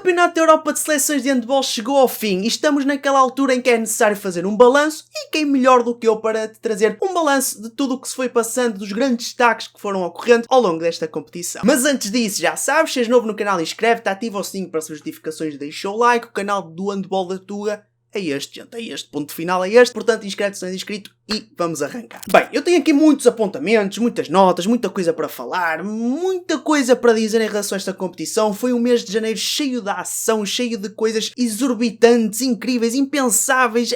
Campeonato da Europa de Seleções de Handball chegou ao fim e estamos naquela altura em que é necessário fazer um balanço, e quem melhor do que eu para te trazer um balanço de tudo o que se foi passando, dos grandes destaques que foram ocorrendo ao longo desta competição. Mas antes disso, já sabes, se és novo no canal, inscreve-te, ativa o sininho para receber as notificações, deixa o like, o canal do Handball da Tuga é este, gente, é este, ponto final é este, portanto inscreve-te se não és inscrito e vamos arrancar. Bem, eu tenho aqui muitos apontamentos, muitas notas, muita coisa para falar, muita coisa para dizer em relação a esta competição. Foi um mês de janeiro cheio de ação, cheio de coisas exorbitantes, incríveis, impensáveis,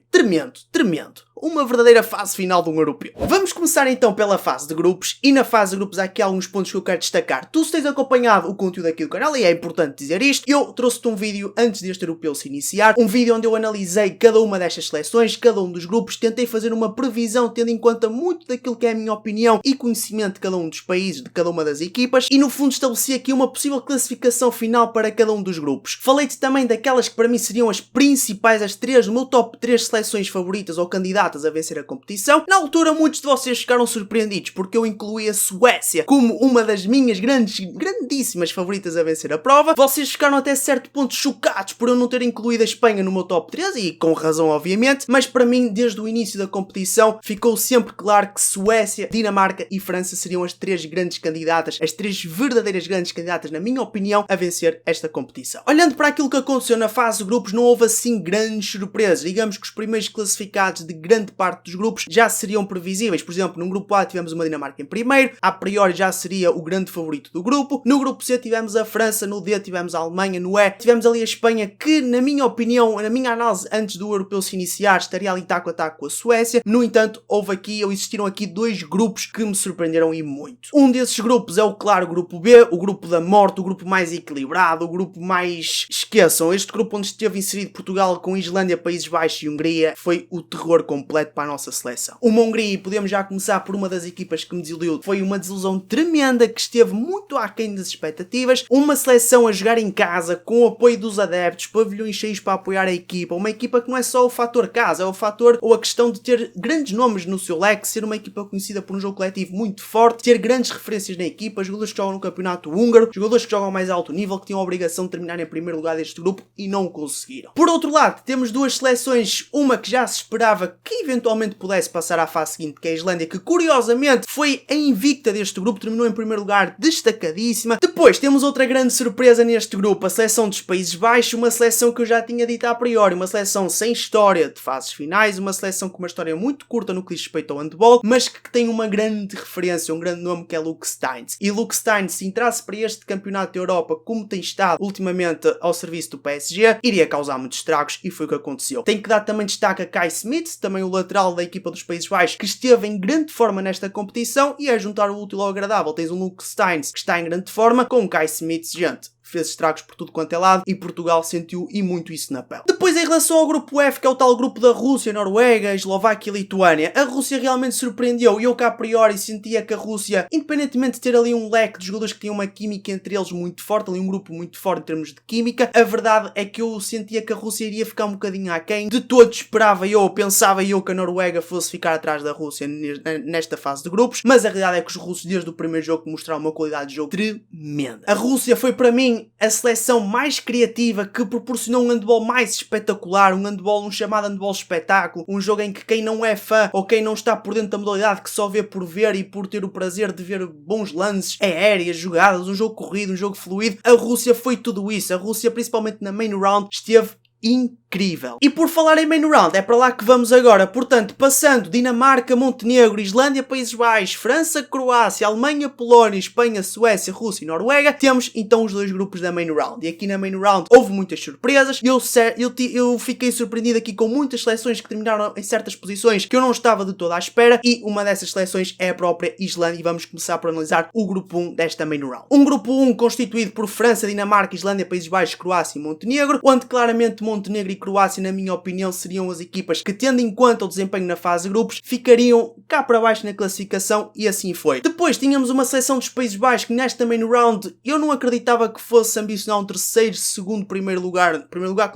tremendo, tremendo. Uma verdadeira fase final de um europeu. Vamos começar então pela fase de grupos, e na fase de grupos há aqui alguns pontos que eu quero destacar. Tu, se tens acompanhado o conteúdo aqui do canal, e é importante dizer isto, eu trouxe-te um vídeo antes deste europeu se iniciar, um vídeo onde eu analisei cada uma destas seleções, cada um dos grupos, tentei fazer uma previsão tendo em conta muito daquilo que é a minha opinião e conhecimento de cada um dos países, de cada uma das equipas, e no fundo estabeleci aqui uma possível classificação final para cada um dos grupos. Falei-te também daquelas que para mim seriam as principais, as três, no meu top 3 seleções favoritas ou candidatas a vencer a competição. Na altura muitos de vocês ficaram surpreendidos porque eu incluí a Suécia como uma das minhas grandíssimas favoritas a vencer a prova. Vocês ficaram até certo ponto chocados por eu não ter incluído a Espanha no meu top 3, e com razão obviamente, mas para mim desde o início da competição ficou sempre claro que Suécia, Dinamarca e França seriam as três grandes candidatas, as três verdadeiras grandes candidatas na minha opinião a vencer esta competição. Olhando para aquilo que aconteceu na fase de grupos, não houve assim grandes surpresas. Digamos que os primeiros classificados de grande parte dos grupos já seriam previsíveis. Por exemplo, no grupo A tivemos uma Dinamarca em primeiro, a priori já seria o grande favorito do grupo. No grupo C tivemos a França, no D tivemos a Alemanha, no E tivemos ali a Espanha, que na minha opinião, na minha análise antes do europeu se iniciar, estaria ali taco a taco com a Suécia. No entanto, existiram aqui dois grupos que me surpreenderam e muito. Um desses grupos é o claro grupo B, o grupo da morte, o grupo mais equilibrado, o grupo mais... Esqueçam, este grupo onde esteve inserido Portugal com Islândia, Países Baixos e Hungria, foi o terror completo para a nossa seleção. Uma Hungria, e podemos já começar por uma das equipas que me desiludiu, foi uma desilusão tremenda que esteve muito aquém das expectativas. Uma seleção a jogar em casa, com o apoio dos adeptos, pavilhões cheios para apoiar a equipa, uma equipa que não é só o fator casa, é o fator ou a questão de ter grandes nomes no seu leque, ser uma equipa conhecida por um jogo coletivo muito forte, ter grandes referências na equipa, jogadores que jogam no campeonato húngaro, jogadores que jogam ao mais alto nível, que tinham a obrigação de terminar em primeiro lugar deste grupo e não o conseguiram. Por outro lado, temos duas seleções, uma que já se esperava que eventualmente pudesse passar à fase seguinte, que é a Islândia, que curiosamente foi a invicta deste grupo, terminou em primeiro lugar, destacadíssima. Depois temos outra grande surpresa neste grupo, a seleção dos Países Baixos, uma seleção que eu já tinha dito a priori, uma seleção sem história de fases finais, uma seleção com uma história muito curta no que diz respeito ao handball, mas que tem uma grande referência, um grande nome, que é Luke Steins. E Luke Steins, se entrasse para este campeonato da Europa como tem estado ultimamente ao serviço do PSG, iria causar muitos estragos, e foi o que aconteceu. Tem que dar também destaque a Kai Smith, também o lateral da equipa dos Países Baixos, que esteve em grande forma nesta competição, e a juntar o útil ao agradável, tens um Luke Steins que está em grande forma, com o Kai Smith, gente, fez estragos por tudo quanto é lado, e Portugal sentiu e muito isso na pele. Depois, em relação ao grupo F, que é o tal grupo da Rússia, Noruega, Eslováquia e Lituânia, a Rússia realmente surpreendeu, e eu que a priori sentia que a Rússia, independentemente de ter ali um leque de jogadores que tinham uma química entre eles muito forte, ali um grupo muito forte em termos de química, a verdade é que eu sentia que a Rússia iria ficar um bocadinho aquém. De todo esperava eu, pensava eu que a Noruega fosse ficar atrás da Rússia nesta fase de grupos, mas a realidade é que os russos desde o primeiro jogo mostraram uma qualidade de jogo tremenda. A Rússia foi para mim a seleção mais criativa, que proporcionou um handball mais espetacular, um chamado handball espetáculo, um jogo em que quem não é fã ou quem não está por dentro da modalidade, que só vê por ver e por ter o prazer de ver bons lances aéreas, jogadas, um jogo corrido, um jogo fluido, a Rússia foi tudo isso. A Rússia, principalmente na main round, esteve incrível. E por falar em main round, é para lá que vamos agora. Portanto, passando Dinamarca, Montenegro, Islândia, Países Baixos, França, Croácia, Alemanha, Polónia, Espanha, Suécia, Rússia e Noruega, temos então os dois grupos da main round. E aqui na main round houve muitas surpresas. Eu fiquei surpreendido aqui com muitas seleções que terminaram em certas posições que eu não estava de toda à espera, e uma dessas seleções é a própria Islândia, e vamos começar por analisar o grupo 1 desta main round. Um grupo 1 constituído por França, Dinamarca, Islândia, Países Baixos, Croácia e Montenegro, onde claramente Montenegro e Croácia, na minha opinião, seriam as equipas que, tendo em conta o desempenho na fase de grupos, ficariam cá para baixo na classificação, e assim foi. Depois tínhamos uma seleção dos Países Baixos que nesta main round eu não acreditava que fosse ambicionar um terceiro, segundo, primeiro lugar. Primeiro lugar,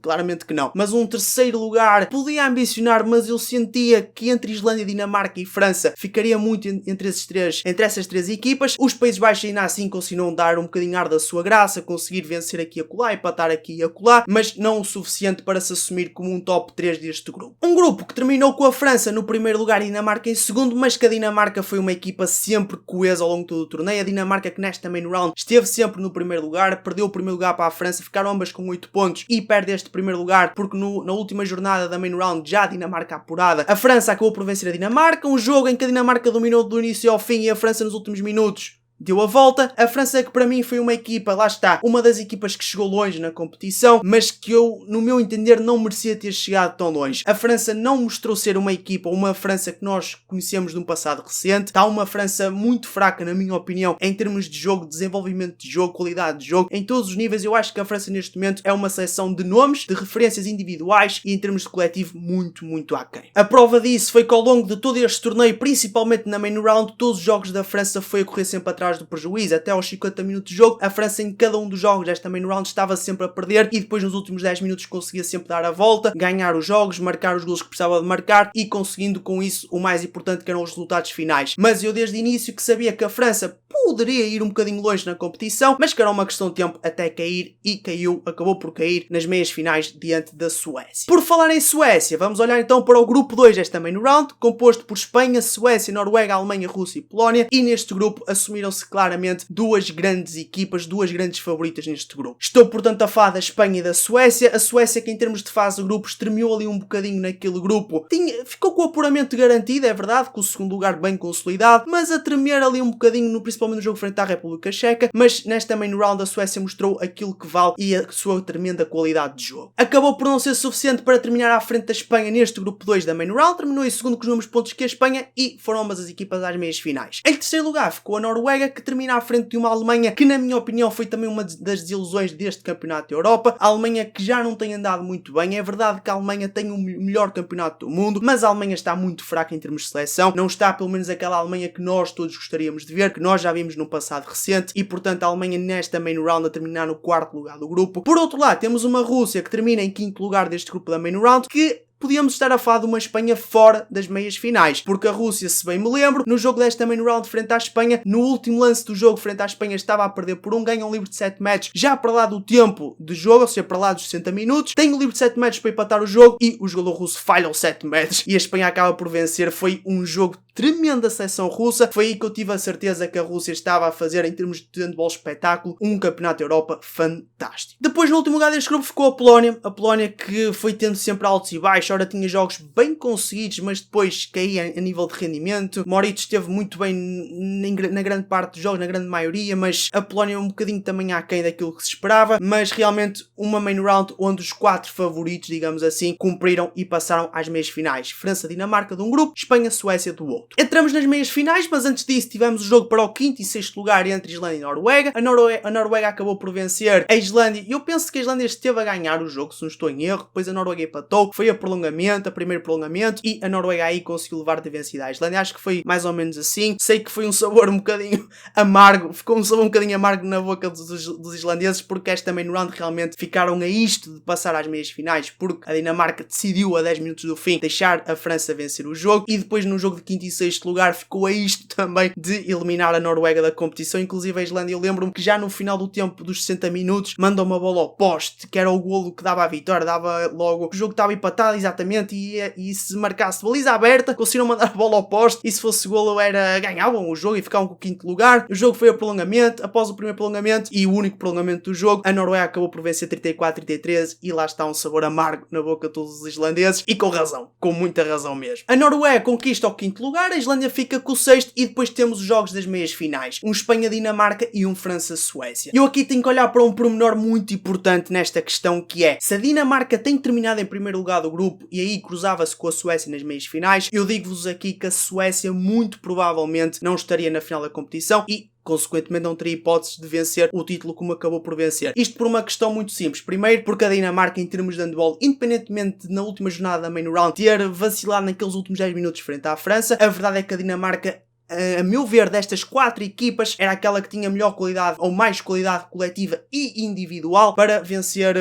claramente que não. Mas um terceiro lugar podia ambicionar, mas eu sentia que entre Islândia, Dinamarca e França ficaria muito entre essas três equipas. Os Países Baixos ainda assim conseguiram dar um bocadinho ar da sua graça, conseguir vencer aqui e acolá, empatar aqui e acolá, mas não o suficiente para se assumir como um top 3 deste grupo. Um grupo que terminou com a França no primeiro lugar e a Dinamarca em segundo, mas que a Dinamarca foi uma equipa sempre coesa ao longo de todo o torneio. A Dinamarca, que nesta main round esteve sempre no primeiro lugar, perdeu o primeiro lugar para a França, ficaram ambas com 8 pontos e perde este primeiro lugar porque na última jornada da main round, já a Dinamarca apurada, a França acabou por vencer a Dinamarca, um jogo em que a Dinamarca dominou do início ao fim e a França nos últimos minutos deu a volta. A França, que para mim foi uma equipa, lá está, uma das equipas que chegou longe na competição, mas que eu, no meu entender, não merecia ter chegado tão longe. A França não mostrou ser uma equipa, uma França que nós conhecemos de um passado recente. Está uma França muito fraca, na minha opinião, em termos de jogo, desenvolvimento de jogo, qualidade de jogo. Em todos os níveis, eu acho que a França neste momento é uma seleção de nomes, de referências individuais e em termos de coletivo muito aquém. A prova disso foi que ao longo de todo este torneio, principalmente na main round, todos os jogos da França foi a correr sempre atrás do prejuízo. Até aos 50 minutos de jogo, a França em cada um dos jogos desta main round estava sempre a perder e depois nos últimos 10 minutos conseguia sempre dar a volta, ganhar os jogos, marcar os golos que precisava de marcar e conseguindo com isso o mais importante, que eram os resultados finais. Mas eu desde o início que sabia que a França poderia ir um bocadinho longe na competição, mas que era uma questão de tempo até cair, e caiu, acabou por cair nas meias finais diante da Suécia. Por falar em Suécia, vamos olhar então para o grupo 2 desta main round, composto por Espanha, Suécia, Noruega, Alemanha, Rússia e Polónia, e neste grupo assumiram-se claramente duas grandes equipas, duas grandes favoritas neste grupo. Estou portanto a falar da Espanha e da Suécia. A Suécia, que em termos de fase de grupos tremeu ali um bocadinho naquele grupo, ficou com o apuramento garantido, é verdade, com o segundo lugar bem consolidado, mas a tremer ali um bocadinho, principalmente no jogo frente à República Checa. Mas nesta main round a Suécia mostrou aquilo que vale e a sua tremenda qualidade de jogo. Acabou por não ser suficiente para terminar à frente da Espanha neste grupo 2 da main round, terminou em segundo com os mesmos pontos que a Espanha e foram ambas as equipas às meias finais. Em terceiro lugar ficou a Noruega, que termina à frente de uma Alemanha que, na minha opinião, foi também uma das desilusões deste campeonato da Europa. A Alemanha que já não tem andado muito bem. É verdade que a Alemanha tem o melhor campeonato do mundo, mas a Alemanha está muito fraca em termos de seleção. Não está pelo menos aquela Alemanha que nós todos gostaríamos de ver, que nós já vimos no passado recente, e portanto a Alemanha nesta main round a terminar no quarto lugar do grupo. Por outro lado, temos uma Rússia que termina em quinto lugar deste grupo da main round, que podíamos estar a falar de uma Espanha fora das meias finais, porque a Rússia, se bem me lembro, no jogo desta main round frente à Espanha, no último lance do jogo frente à Espanha estava a perder por ganha um livre de 7 metros, já para lá do tempo de jogo, ou seja, para lá dos 60 minutos, tem o livre de 7 metros para empatar o jogo e o jogador russo falha os 7 metros e a Espanha acaba por vencer. Foi um jogo tremenda seleção russa. Foi aí que eu tive a certeza que a Rússia estava a fazer, em termos de handball espetáculo, um campeonato da Europa fantástico. Depois, no último lugar deste grupo, ficou a Polónia que foi tendo sempre altos e baixos. Ora, tinha jogos bem conseguidos, mas depois caía a nível de rendimento. Moritz esteve muito bem na grande parte dos jogos, na grande maioria, mas a Polónia um bocadinho também aquém daquilo que se esperava. Mas realmente uma main round onde os 4 favoritos, digamos assim, cumpriram e passaram às meias finais. França, Dinamarca de um grupo, Espanha, Suécia do outro. Entramos nas meias finais, mas antes disso tivemos o jogo para o 5º e 6º lugar entre Islândia e Noruega. A Noruega acabou por vencer a Islândia. Eu penso que a Islândia esteve a ganhar o jogo, se não estou em erro. Depois a Noruega empatou, foi a primeiro prolongamento, e a Noruega aí conseguiu levar de vencida a Islândia. Acho que foi mais ou menos assim. Sei que foi um sabor um bocadinho amargo, ficou um sabor um bocadinho amargo na boca dos islandeses, porque esta main round realmente ficaram a isto de passar às meias finais, porque a Dinamarca decidiu a 10 minutos do fim deixar a França vencer o jogo, e depois no jogo de 5º e 6º lugar ficou a isto também de eliminar a Noruega da competição. Inclusive a Islândia, eu lembro-me que já no final do tempo dos 60 minutos mandou uma bola ao poste, que era o golo que dava a vitória, dava logo, o jogo estava empatado exatamente, e se marcasse baliza aberta, conseguiram mandar a bola ao poste, e se fosse golo ganhavam o jogo e ficavam com o 5º lugar. O jogo foi a prolongamento. Após o primeiro prolongamento e o único prolongamento do jogo, a Noruega acabou por vencer 34-33, e lá está um sabor amargo na boca de todos os islandeses, e com razão, com muita razão mesmo. A Noruega conquista o 5º lugar, a Islândia fica com o 6º, e depois temos os jogos das meias finais, um Espanha-Dinamarca e um França-Suécia. Eu aqui tenho que olhar para um pormenor muito importante nesta questão, que é, se a Dinamarca tem terminado em primeiro lugar do grupo e aí cruzava-se com a Suécia nas meias finais, eu digo-vos aqui que a Suécia muito provavelmente não estaria na final da competição, e consequentemente não teria hipóteses de vencer o título como acabou por vencer. Isto por uma questão muito simples. Primeiro, porque a Dinamarca, em termos de handball, independentemente de na última jornada da main round ter vacilado naqueles últimos 10 minutos frente à França, a verdade é que a Dinamarca, a meu ver, destas 4 equipas, era aquela que tinha melhor qualidade ou mais qualidade coletiva e individual para vencer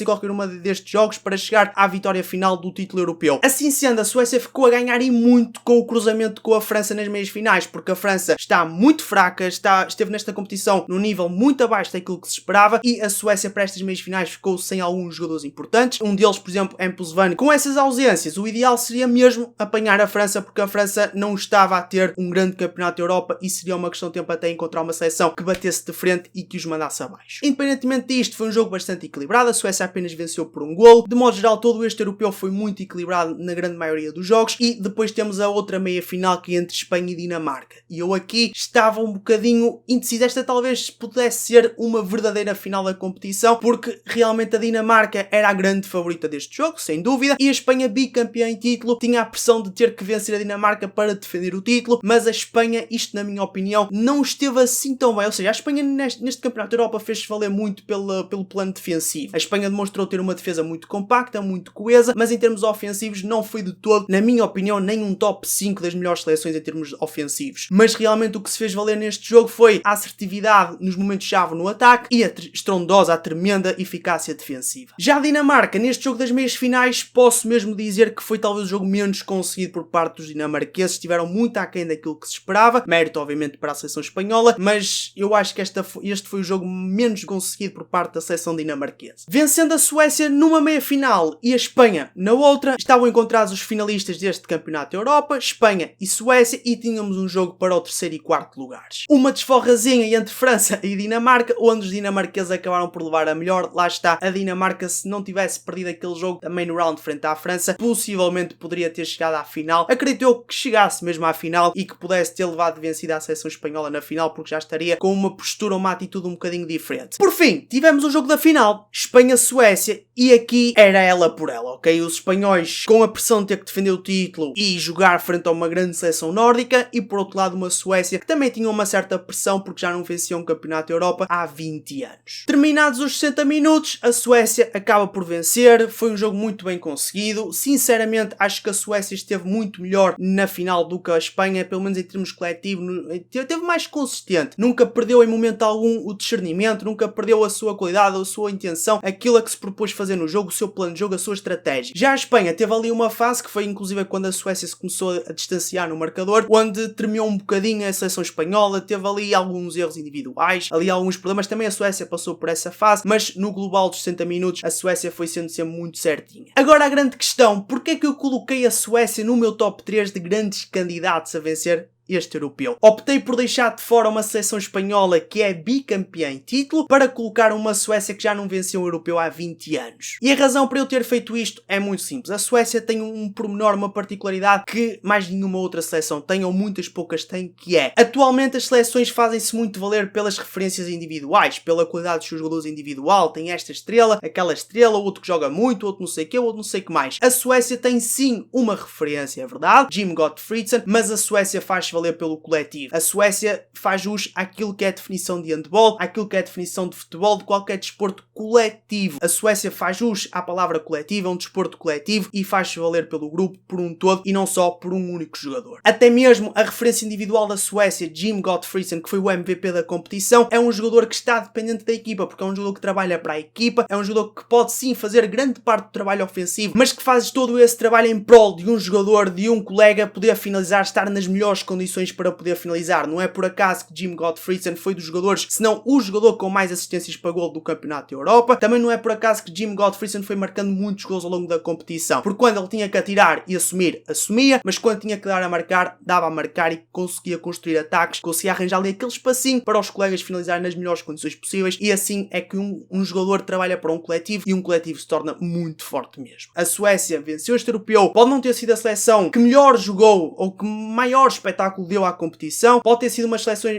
qualquer uma destes jogos, para chegar à vitória final do título europeu. Assim sendo, a Suécia ficou a ganhar e muito com o cruzamento com a França nas meias finais, porque a França está muito fraca, esteve nesta competição num nível muito abaixo daquilo que se esperava, e a Suécia para estas meias finais ficou sem alguns jogadores importantes. Um deles, por exemplo, Mpelzvan. Com essas ausências, o ideal seria mesmo apanhar a França, porque a França não estava a ter um grande campeonato da Europa e seria uma questão de tempo até encontrar uma seleção que batesse de frente e que os mandasse abaixo. Independentemente disto, foi um jogo bastante equilibrado. A Suécia apenas venceu por um golo. De modo geral, todo este europeu foi muito equilibrado na grande maioria dos jogos, e depois temos a outra meia final, que é entre Espanha e Dinamarca. E eu aqui estava um bocadinho indeciso. Esta talvez pudesse ser uma verdadeira final da competição, porque realmente a Dinamarca era a grande favorita deste jogo, sem dúvida, e a Espanha, bicampeã em título, tinha a pressão de ter que vencer a Dinamarca para defender o título, mas a Espanha, isto na minha opinião, não esteve assim tão bem. Ou seja, a Espanha neste campeonato da Europa fez-se valer muito pelo plano defensivo. A Espanha demonstrou ter uma defesa muito compacta, muito coesa, mas em termos ofensivos não foi de todo, na minha opinião, nem um top 5 das melhores seleções em termos ofensivos. Mas realmente o que se fez valer neste jogo foi a assertividade nos momentos-chave no ataque e a estrondosa, a tremenda eficácia defensiva. Já a Dinamarca, neste jogo das meias finais, posso mesmo dizer que foi talvez o jogo menos conseguido por parte dos dinamarqueses. Estiveram muito aquém daquilo que se esperava, mérito obviamente para a seleção espanhola, mas eu acho que este foi o jogo menos conseguido por parte da seleção dinamarquesa. Vencendo a Suécia numa meia final e a Espanha na outra, estavam encontrados os finalistas deste campeonato da Europa, Espanha e Suécia, e tínhamos um jogo para o terceiro e quarto lugares. Uma desforrazinha entre França e Dinamarca, onde os dinamarqueses acabaram por levar a melhor. Lá está, a Dinamarca, se não tivesse perdido aquele jogo da main round frente à França, possivelmente poderia ter chegado à final. Acredito eu que chegasse mesmo à final e que pudesse ter levado vencida a seleção espanhola na final, porque já estaria com uma postura, uma atitude um bocadinho diferente. Por fim, tivemos o jogo da final, Espanha-Suécia, e aqui era ela por ela, ok? Os espanhóis com a pressão de ter que defender o título e jogar frente a uma grande seleção nórdica, e por outro lado uma Suécia que também tinha uma certa pressão porque já não vencia um campeonato da Europa há 20 anos. Terminados os 60 minutos, a Suécia acaba por vencer. Foi um jogo muito bem conseguido. Sinceramente, acho que a Suécia esteve muito melhor na final do que a Espanha, pelo menos em termos coletivos, esteve mais consistente. Nunca perdeu em momento algum o discernimento, nunca perdeu a sua qualidade, a sua intenção, aquilo a que se propôs fazer no jogo, o seu plano de jogo, a sua estratégia. Já a Espanha teve ali uma fase que foi inclusive quando a Suécia se começou a distanciar no marcador, onde tremeu um bocadinho a seleção espanhola, teve ali alguns erros individuais, ali alguns problemas. Também a Suécia passou por essa fase, mas no global dos 60 minutos a Suécia foi sendo sempre muito certinha. Agora a grande questão, porque é que eu coloquei a Suécia no meu top 3 de grandes candidatos a vencer este europeu? Optei por deixar de fora uma seleção espanhola que é bicampeã em título, para colocar uma Suécia que já não venceu um europeu há 20 anos. E a razão para eu ter feito isto é muito simples. A Suécia tem um pormenor, uma particularidade que mais nenhuma outra seleção tem, ou muitas poucas têm, que é: atualmente as seleções fazem-se muito valer pelas referências individuais, pela qualidade dos seus jogadores individual. Tem esta estrela, aquela estrela, outro que joga muito, outro não sei o que, outro não sei o que mais. A Suécia tem sim uma referência, é verdade, Jim Gottfriedsen, mas a Suécia faz-se valer pelo coletivo. A Suécia faz jus àquilo que é a definição de handball, àquilo que é a definição de futebol, de qualquer desporto coletivo. A Suécia faz jus à palavra coletiva, um desporto coletivo, e faz-se valer pelo grupo por um todo e não só por um único jogador. Até mesmo a referência individual da Suécia, Jim Gottfriedsen, que foi o MVP da competição, é um jogador que está dependente da equipa, porque é um jogador que trabalha para a equipa, é um jogador que pode sim fazer grande parte do trabalho ofensivo, mas que faz todo esse trabalho em prol de um jogador, de um colega poder finalizar, estar nas melhores condições para poder finalizar. Não é por acaso que Jim Gottfriedsen foi dos jogadores, se não o jogador com mais assistências para gol do campeonato da Europa. Também não é por acaso que Jim Gottfriedsen foi marcando muitos gols ao longo da competição, porque quando ele tinha que atirar e assumir, assumia, mas quando tinha que dar a marcar, dava a marcar e conseguia construir ataques, conseguia arranjar ali aquele espacinho para os colegas finalizarem nas melhores condições possíveis, e assim é que um jogador trabalha para um coletivo, e um coletivo se torna muito forte mesmo. A Suécia venceu este europeu, pode não ter sido a seleção que melhor jogou ou que maior espetáculo espetáculo deu à competição. Pode ter sido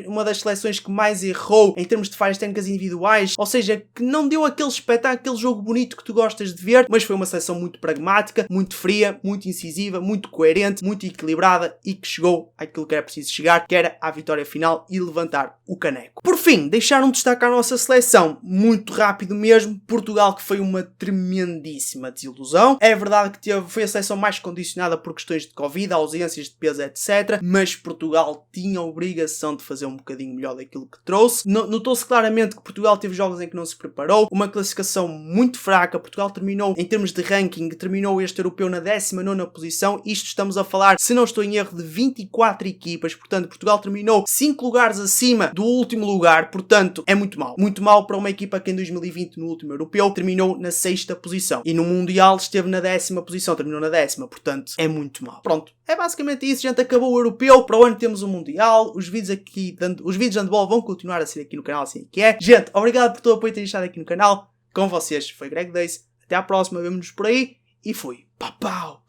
uma das seleções que mais errou em termos de falhas técnicas individuais, ou seja, que não deu aquele espetáculo, aquele jogo bonito que tu gostas de ver, mas foi uma seleção muito pragmática, muito fria, muito incisiva, muito coerente, muito equilibrada e que chegou àquilo que era preciso chegar, que era à vitória final e levantar o caneco. Por fim, deixar um destaque à nossa seleção, muito rápido mesmo, Portugal, que foi uma tremendíssima desilusão. É verdade que foi a seleção mais condicionada por questões de Covid, ausências de peso, etc. Mas Portugal tinha a obrigação de fazer um bocadinho melhor daquilo que trouxe. Notou-se claramente que Portugal teve jogos em que não se preparou, uma classificação muito fraca. Portugal terminou, em termos de ranking, terminou este europeu na 19ª posição. Isto estamos a falar, se não estou em erro, de 24 equipas. Portanto, Portugal terminou 5 lugares acima do último lugar. Portanto, é muito mal. Muito mal para uma equipa que em 2020, no último europeu, terminou na 6ª posição. E no Mundial esteve na 10ª posição, terminou na 10ª. Portanto, é muito mal. Pronto, é basicamente isso, gente. Acabou o europeu. Para o ano temos o Mundial. Os vídeos de handball vão continuar a ser aqui no canal, assim que é. Gente, obrigado por todo o apoio que têm estado aqui no canal. Com vocês foi Greg Dace. Até à próxima, vemo-nos por aí. E fui. Pau, pau.